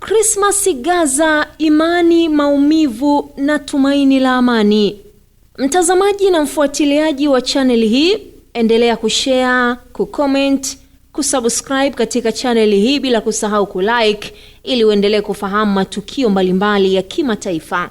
Krismasi Gaza, imani, maumivu na tumaini la amani. Mtazamaji na mfuatiliaji wa channel hii, endelea kushare, kucomment, kusubscribe katika channel hii bila kusahau kulike ili uendelee kufahamu matukio mbalimbali ya kimataifa.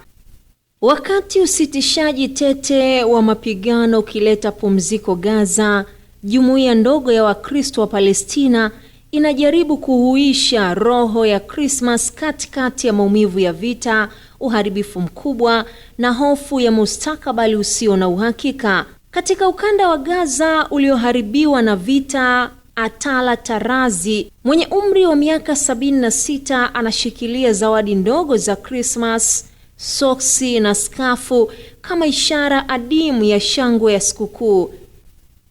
Wakati usitishaji tete wa mapigano ukileta pumziko Gaza, jumuiya ndogo ya Wakristo wa Palestina inajaribu kuhuisha roho ya Christmas katikati ya maumivu ya vita, uharibifu mkubwa na hofu ya mustakabali usio na uhakika. Katika ukanda wa Gaza ulioharibiwa na vita, Atala Tarazi mwenye umri wa miaka 76 anashikilia zawadi ndogo za Christmas, soksi na skafu kama ishara adimu ya shangwe ya sikukuu.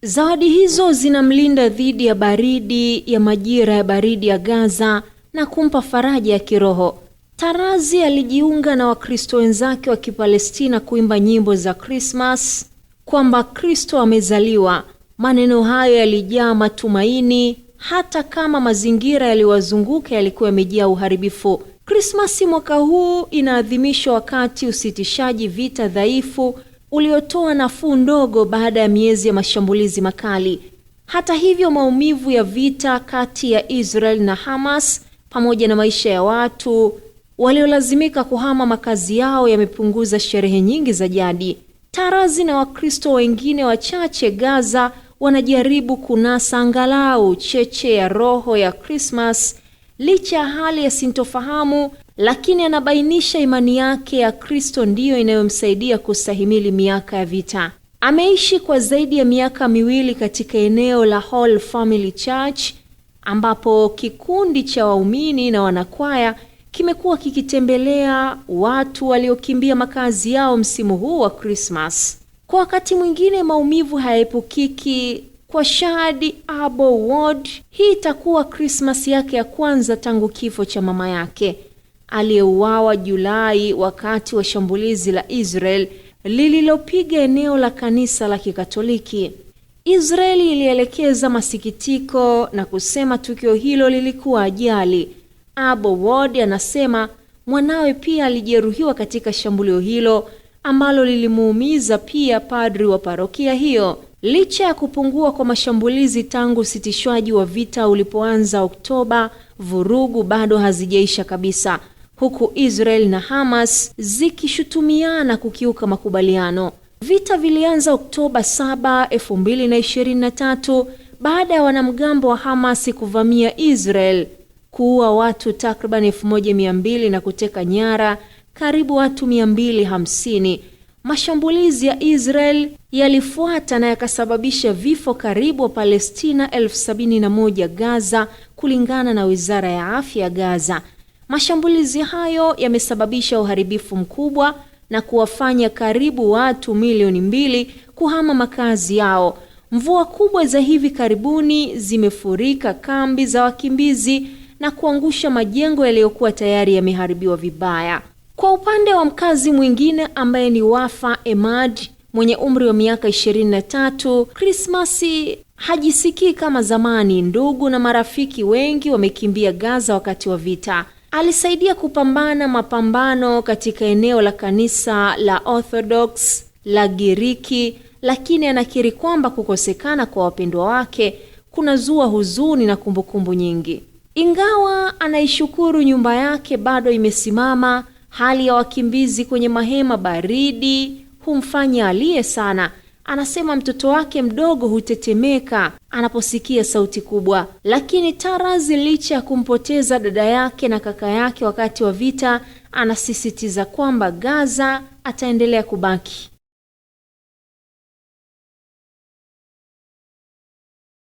Zawadi hizo zinamlinda dhidi ya baridi ya majira ya baridi ya Gaza na kumpa faraja ya kiroho. Tarazi alijiunga na Wakristo wenzake wa Kipalestina kuimba nyimbo za Christmas kwamba Kristo amezaliwa. Maneno hayo yalijaa matumaini hata kama mazingira yaliwazunguka yalikuwa yamejaa uharibifu. Krismasi mwaka huu inaadhimishwa wakati usitishaji vita dhaifu uliotoa nafuu ndogo baada ya miezi ya mashambulizi makali. Hata hivyo, maumivu ya vita kati ya Israel na Hamas pamoja na maisha ya watu waliolazimika kuhama makazi yao yamepunguza sherehe nyingi za jadi. Tarazi na Wakristo wengine wachache Gaza wanajaribu kunasa angalau cheche ya roho ya Christmas licha ya hali ya sintofahamu, lakini anabainisha imani yake ya Kristo ndiyo inayomsaidia kustahimili miaka ya vita. Ameishi kwa zaidi ya miaka 2 katika eneo la Holy Family Church ambapo kikundi cha waumini na wanakwaya kimekuwa kikitembelea watu waliokimbia makazi yao msimu huu wa Christmas. Kwa wakati mwingine maumivu hayaepukiki. Kwa Shadi Abo Ward, hii itakuwa Christmas yake ya kwanza tangu kifo cha mama yake aliyeuawa Julai wakati wa shambulizi la Israel lililopiga eneo la kanisa la Kikatoliki. Israeli ilielekeza masikitiko na kusema tukio hilo lilikuwa ajali. Abo Ward anasema mwanawe pia alijeruhiwa katika shambulio hilo ambalo lilimuumiza pia padri wa parokia hiyo. Licha ya kupungua kwa mashambulizi tangu usitishwaji wa vita ulipoanza Oktoba, vurugu bado hazijaisha kabisa, huku Israel na Hamas zikishutumiana kukiuka makubaliano. Vita vilianza Oktoba 7, 2023 baada ya wanamgambo wa Hamas kuvamia Israel, kuua watu takriban 1200 na kuteka nyara karibu watu 250. Mashambulizi ya Israel yalifuata na yakasababisha vifo karibu wa Palestina 71,000 Gaza, kulingana na Wizara ya Afya ya Gaza. Mashambulizi hayo yamesababisha uharibifu mkubwa na kuwafanya karibu watu milioni 2 kuhama makazi yao. Mvua kubwa za hivi karibuni zimefurika kambi za wakimbizi na kuangusha majengo yaliyokuwa tayari yameharibiwa vibaya. Kwa upande wa mkazi mwingine ambaye ni Wafa Emad mwenye umri wa miaka 23, Krismasi hajisikii kama zamani. Ndugu na marafiki wengi wamekimbia Gaza wakati wa vita. Alisaidia kupambana mapambano katika eneo la kanisa la Orthodox la Giriki, lakini anakiri kwamba kukosekana kwa wapendwa wake kunazua huzuni na kumbukumbu nyingi. Ingawa anaishukuru nyumba yake bado imesimama, hali ya wakimbizi kwenye mahema baridi humfanya alie sana. Anasema mtoto wake mdogo hutetemeka anaposikia sauti kubwa. Lakini Tarazi, licha ya kumpoteza dada yake na kaka yake wakati wa vita, anasisitiza kwamba Gaza ataendelea kubaki.